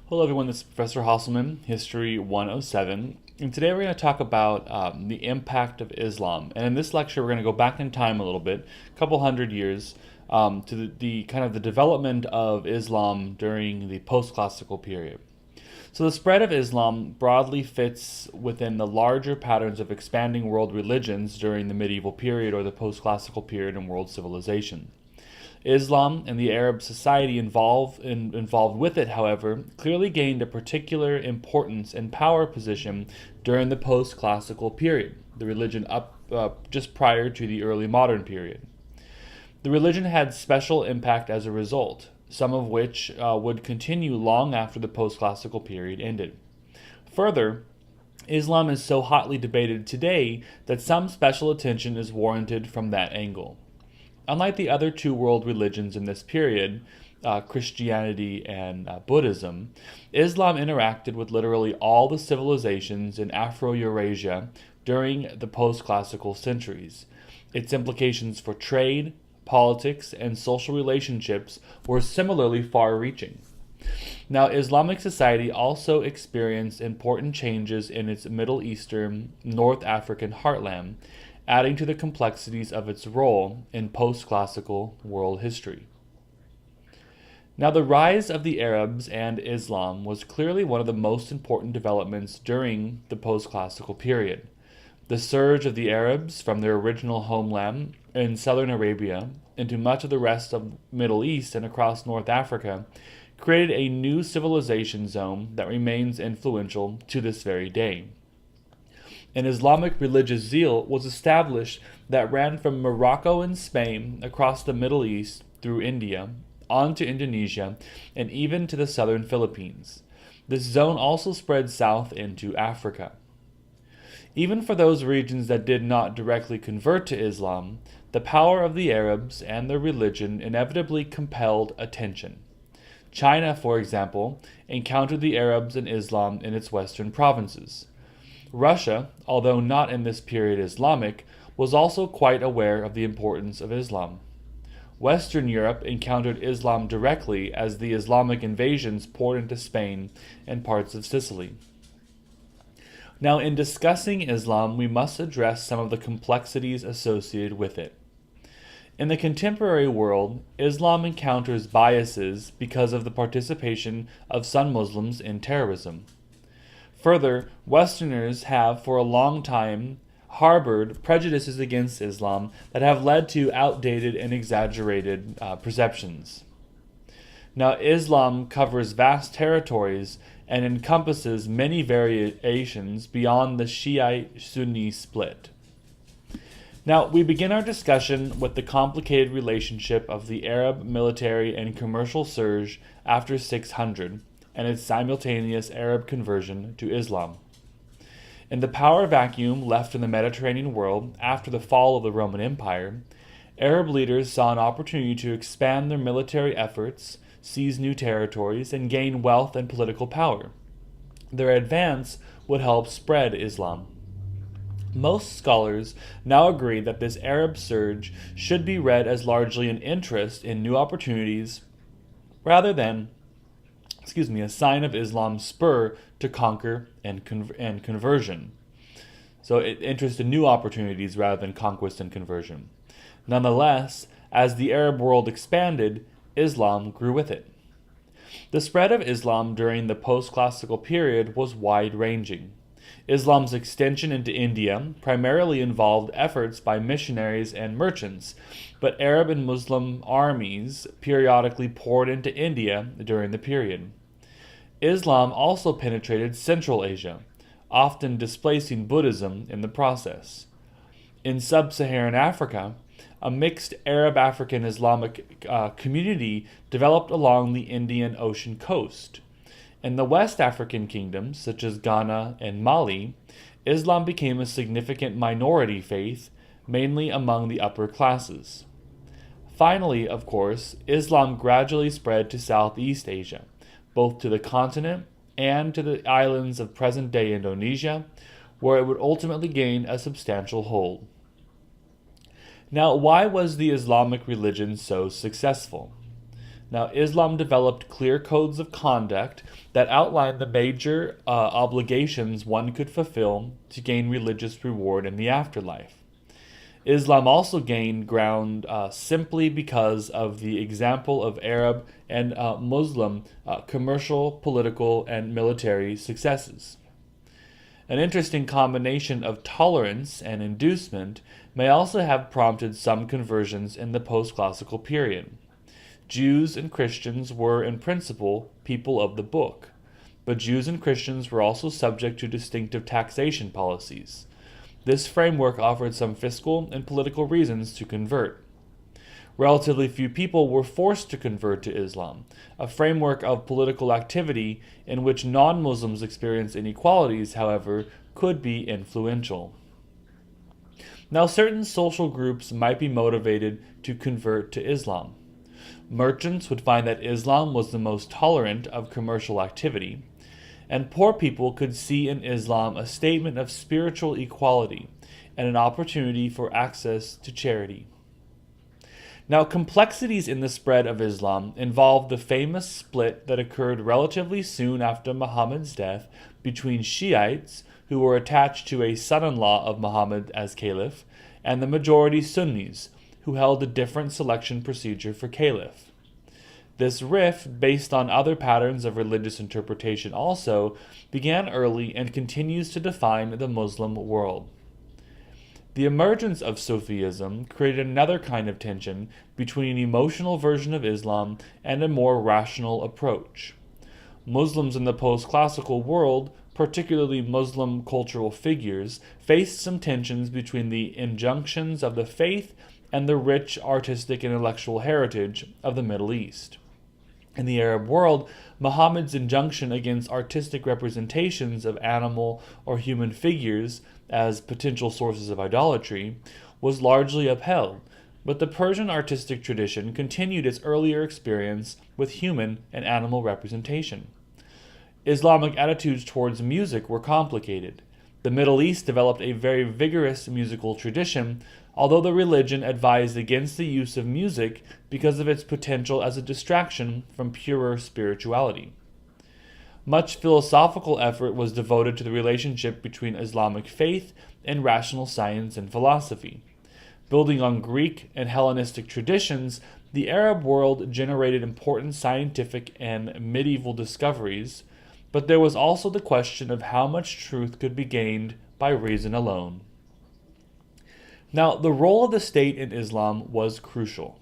Hello everyone, this is Professor Hasselman, History 107, and today we're going to talk about the impact of Islam. And in this lecture, we're going to go back in time a little bit, a couple hundred years, to the kind of the development of Islam during the post-classical period. So the spread of Islam broadly fits within the larger patterns of expanding world religions during the medieval period or the post-classical period in world civilization. Islam and the Arab society involved with it, however, clearly gained a particular importance and power position during the post-classical period, the religion just prior to the early modern period. The religion had special impact as a result, some of which would continue long after the post-classical period ended. Further, Islam is so hotly debated today that some special attention is warranted from that angle. Unlike the other two world religions in this period, Christianity and Buddhism, Islam interacted with literally all the civilizations in Afro-Eurasia during the post-classical centuries. Its implications for trade, politics, and social relationships were similarly far-reaching. Now, Islamic society also experienced important changes in its Middle Eastern, North African heartland, adding to the complexities of its role in post-classical world history. Now, the rise of the Arabs and Islam was clearly one of the most important developments during the post-classical period. The surge of the Arabs from their original homeland in southern Arabia into much of the rest of the Middle East and across North Africa created a new civilization zone that remains influential to this very day. An Islamic religious zeal was established that ran from Morocco and Spain across the Middle East through India, on to Indonesia, and even to the southern Philippines. This zone also spread south into Africa. Even for those regions that did not directly convert to Islam, the power of the Arabs and their religion inevitably compelled attention. China, for example, encountered the Arabs and Islam in its western provinces. Russia, although not in this period Islamic, was also quite aware of the importance of Islam. Western Europe encountered Islam directly as the Islamic invasions poured into Spain and parts of Sicily. Now, in discussing Islam, we must address some of the complexities associated with it. In the contemporary world, Islam encounters biases because of the participation of some Muslims in terrorism. Further, Westerners have for a long time harbored prejudices against Islam that have led to outdated and exaggerated perceptions. Now, Islam covers vast territories and encompasses many variations beyond the Shiite-Sunni split. Now, we begin our discussion with the complicated relationship of the Arab military and commercial surge after 600 and its simultaneous Arab conversion to Islam. In the power vacuum left in the Mediterranean world after the fall of the Roman Empire, Arab leaders saw an opportunity to expand their military efforts, seize new territories, and gain wealth and political power. Their advance would help spread Islam. Most scholars now agree that this Arab surge should be read as largely an interest in new opportunities rather than a sign of Islam's spur to conquer and conversion. So interest in new opportunities rather than conquest and conversion. Nonetheless, as the Arab world expanded, Islam grew with it. The spread of Islam during the post-classical period was wide-ranging. Islam's extension into India primarily involved efforts by missionaries and merchants, but Arab and Muslim armies periodically poured into India during the period. Islam also penetrated Central Asia, often displacing Buddhism in the process. In sub-Saharan Africa, a mixed Arab-African Islamic community developed along the Indian Ocean coast. In the West African kingdoms, such as Ghana and Mali, Islam became a significant minority faith, mainly among the upper classes. Finally, of course, Islam gradually spread to Southeast Asia, both to the continent and to the islands of present-day Indonesia, where it would ultimately gain a substantial hold. Now, why was the Islamic religion so successful? Now, Islam developed clear codes of conduct that outlined the major obligations one could fulfill to gain religious reward in the afterlife. Islam also gained ground simply because of the example of Arab and Muslim commercial, political, and military successes. An interesting combination of tolerance and inducement may also have prompted some conversions in the post-classical period. Jews and Christians were, in principle, people of the book, but Jews and Christians were also subject to distinctive taxation policies. This framework offered some fiscal and political reasons to convert. Relatively few people were forced to convert to Islam, a framework of political activity in which non-Muslims experience inequalities, however, could be influential. Now, certain social groups might be motivated to convert to Islam. Merchants would find that Islam was the most tolerant of commercial activity, and poor people could see in Islam a statement of spiritual equality and an opportunity for access to charity. Now, complexities in the spread of Islam involved the famous split that occurred relatively soon after Muhammad's death between Shiites, who were attached to a son-in-law of Muhammad as caliph, and the majority Sunnis, who held a different selection procedure for caliph. This rift, based on other patterns of religious interpretation also, began early and continues to define the Muslim world. The emergence of Sufism created another kind of tension between an emotional version of Islam and a more rational approach. Muslims in the post-classical world, particularly Muslim cultural figures, faced some tensions between the injunctions of the faith and the rich artistic and intellectual heritage of the Middle East. In the Arab world, Muhammad's injunction against artistic representations of animal or human figures as potential sources of idolatry was largely upheld, but the Persian artistic tradition continued its earlier experience with human and animal representation. Islamic attitudes towards music were complicated. The Middle East developed a very vigorous musical tradition, although the religion advised against the use of music because of its potential as a distraction from purer spirituality. Much philosophical effort was devoted to the relationship between Islamic faith and rational science and philosophy. Building on Greek and Hellenistic traditions, the Arab world generated important scientific and medieval discoveries, but there was also the question of how much truth could be gained by reason alone. Now, the role of the state in Islam was crucial.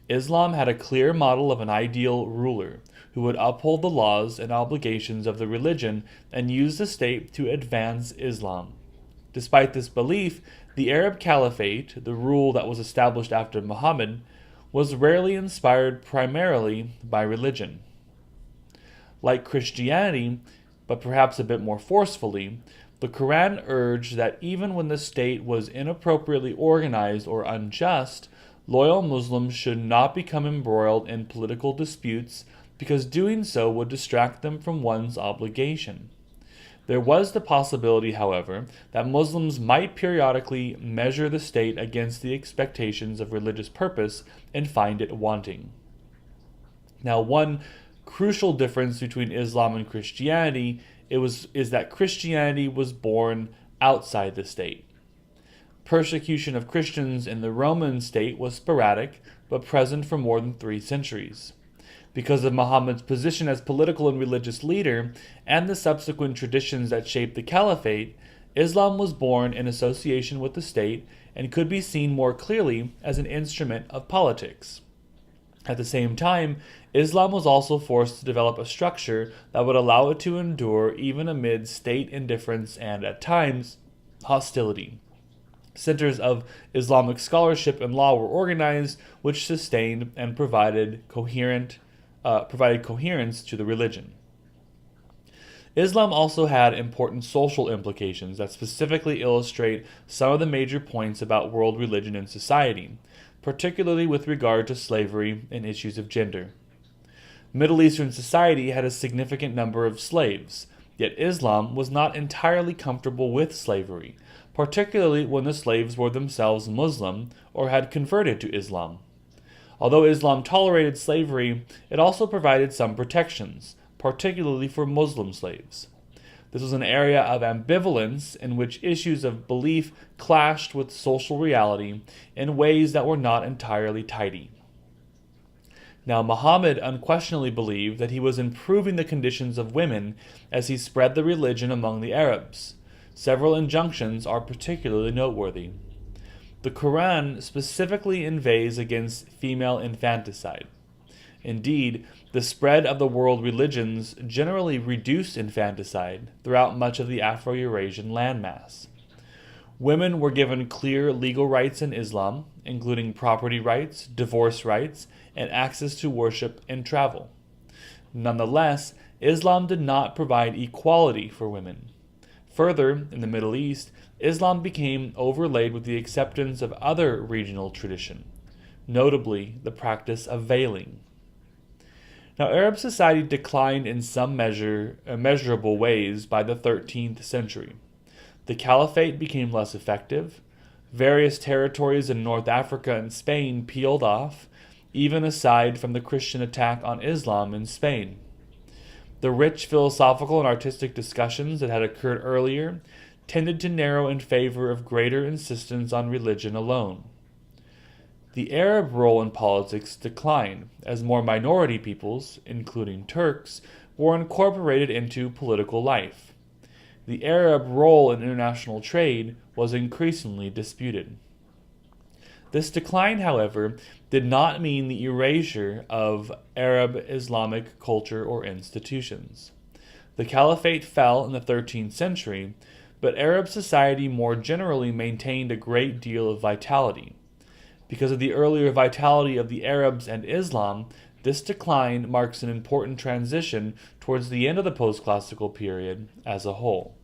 Islam had a clear model of an ideal ruler who would uphold the laws and obligations of the religion and use the state to advance Islam. Despite this belief, the Arab Caliphate, the rule that was established after Muhammad, was rarely inspired primarily by religion. Like Christianity, but perhaps a bit more forcefully, the Quran urged that even when the state was inappropriately organized or unjust, loyal Muslims should not become embroiled in political disputes because doing so would distract them from one's obligation. There was the possibility, however, that Muslims might periodically measure the state against the expectations of religious purpose and find it wanting. Now, one crucial difference between Islam and Christianity is that Christianity was born outside the state. Persecution of Christians in the Roman state was sporadic, but present for more than 3 centuries. Because of Muhammad's position as political and religious leader, and the subsequent traditions that shaped the caliphate, Islam was born in association with the state and could be seen more clearly as an instrument of politics. At the same time, Islam was also forced to develop a structure that would allow it to endure even amid state indifference and, at times, hostility. Centers of Islamic scholarship and law were organized, which sustained and provided coherence to the religion. Islam also had important social implications that specifically illustrate some of the major points about world religion and society, particularly with regard to slavery and issues of gender. Middle Eastern society had a significant number of slaves, yet Islam was not entirely comfortable with slavery, particularly when the slaves were themselves Muslim or had converted to Islam. Although Islam tolerated slavery, it also provided some protections, particularly for Muslim slaves. This was an area of ambivalence in which issues of belief clashed with social reality in ways that were not entirely tidy. Now, Muhammad unquestionably believed that he was improving the conditions of women as he spread the religion among the Arabs. Several injunctions are particularly noteworthy. The Quran specifically inveighs against female infanticide. Indeed, the spread of the world religions generally reduced infanticide throughout much of the Afro-Eurasian landmass. Women were given clear legal rights in Islam, including property rights, divorce rights, and access to worship and travel. Nonetheless, Islam did not provide equality for women. Further, in the Middle East, Islam became overlaid with the acceptance of other regional tradition, notably the practice of veiling. Now, Arab society declined in some measurable ways by the 13th century. The caliphate became less effective. Various territories in North Africa and Spain peeled off, even aside from the Christian attack on Islam in Spain. The rich philosophical and artistic discussions that had occurred earlier tended to narrow in favor of greater insistence on religion alone. The Arab role in politics declined as more minority peoples, including Turks, were incorporated into political life. The Arab role in international trade was increasingly disputed. This decline, however, did not mean the erasure of Arab Islamic culture or institutions. The caliphate fell in the 13th century, but Arab society more generally maintained a great deal of vitality. Because of the earlier vitality of the Arabs and Islam, this decline marks an important transition towards the end of the post-classical period as a whole.